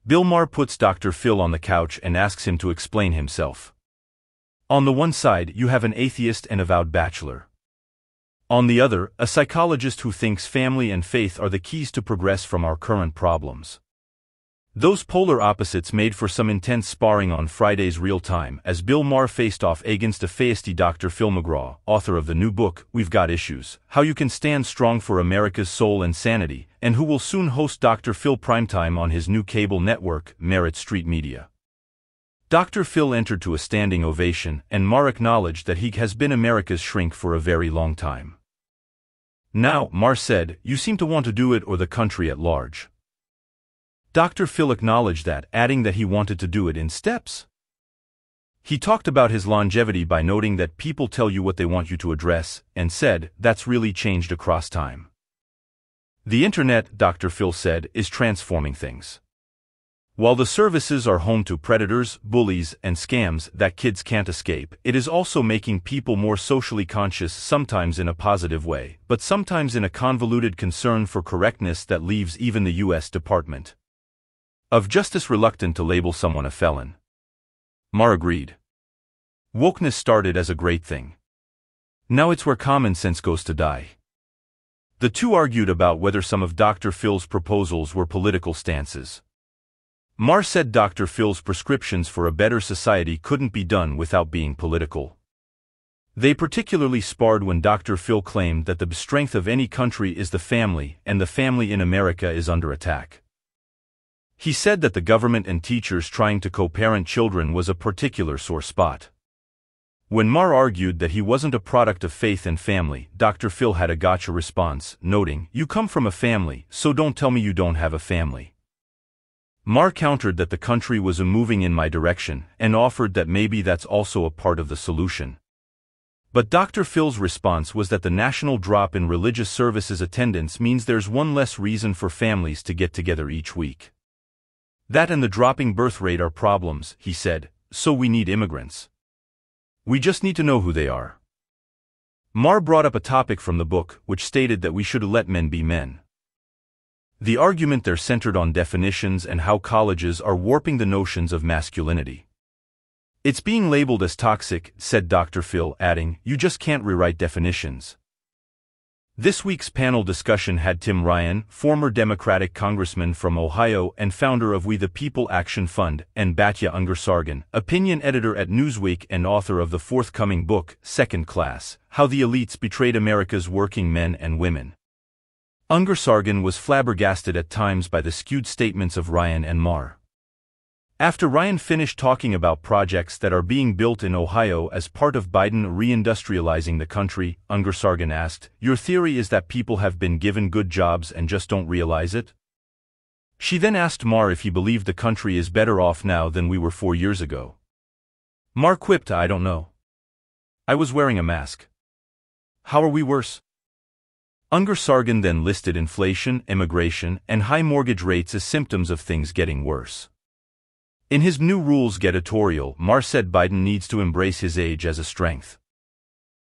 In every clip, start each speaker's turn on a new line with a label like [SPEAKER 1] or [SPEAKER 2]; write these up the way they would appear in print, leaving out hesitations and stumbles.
[SPEAKER 1] Bill Maher puts Dr. Phil on the couch and asks him to explain himself. On the one side, you have an atheist and avowed bachelor. On the other, a psychologist who thinks family and faith are the keys to progress from our current problems. Those polar opposites made for some intense sparring on Friday's Real Time as Bill Maher faced off against a feisty Dr. Phil McGraw, author of the new book, We've Got Issues, How You Can Stand Strong for America's Soul and Sanity, and who will soon host Dr. Phil Primetime on his new cable network, Merit Street Media. Dr. Phil entered to a standing ovation, and Maher acknowledged that he has been America's shrink for a very long time. Now, Maher said, you seem to want to do it or the country at large. Dr. Phil acknowledged that, adding that he wanted to do it in steps. He talked about his longevity by noting that people tell you what they want you to address, and said, that's really changed across time. The internet, Dr. Phil said, is transforming things. While the services are home to predators, bullies, and scams that kids can't escape, it is also making people more socially conscious, sometimes in a positive way, but sometimes in a convoluted concern for correctness that leaves even the U.S. Department of Justice reluctant to label someone a felon. Maher agreed. Wokeness started as a great thing. Now it's where common sense goes to die. The two argued about whether some of Dr. Phil's proposals were political stances. Maher said Dr. Phil's prescriptions for a better society couldn't be done without being political. They particularly sparred when Dr. Phil claimed that the strength of any country is the family, and the family in America is under attack. He said that the government and teachers trying to co-parent children was a particular sore spot. When Maher argued that he wasn't a product of faith and family, Dr. Phil had a gotcha response, noting, you come from a family, so don't tell me you don't have a family. Maher countered that the country was moving in my direction, and offered that maybe that's also a part of the solution. But Dr. Phil's response was that the national drop in religious services attendance means there's one less reason for families to get together each week. That and the dropping birth rate are problems, he said, so we need immigrants. We just need to know who they are. Maher brought up a topic from the book, which stated that we should let men be men. The argument there centered on definitions and how colleges are warping the notions of masculinity. It's being labeled as toxic, said Dr. Phil, adding, you just can't rewrite definitions. This week's panel discussion had Tim Ryan, former Democratic congressman from Ohio and founder of We the People Action Fund, and Batya Ungar-Sargon, opinion editor at Newsweek and author of the forthcoming book, Second Class, How the Elites Betrayed America's Working Men and Women. Ungar-Sargon was flabbergasted at times by the skewed statements of Ryan and Maher. After Ryan finished talking about projects that are being built in Ohio as part of Biden reindustrializing the country, Ungar-Sargon asked, your theory is that people have been given good jobs and just don't realize it? She then asked Maher if he believed the country is better off now than we were 4 years ago. Maher quipped, I don't know. I was wearing a mask. How are we worse? Ungar-Sargon then listed inflation, immigration, and high mortgage rates as symptoms of things getting worse. In his New Rules editorial, Maher said Biden needs to embrace his age as a strength.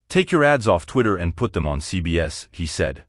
[SPEAKER 1] Take your ads off Twitter and put them on CBS, he said.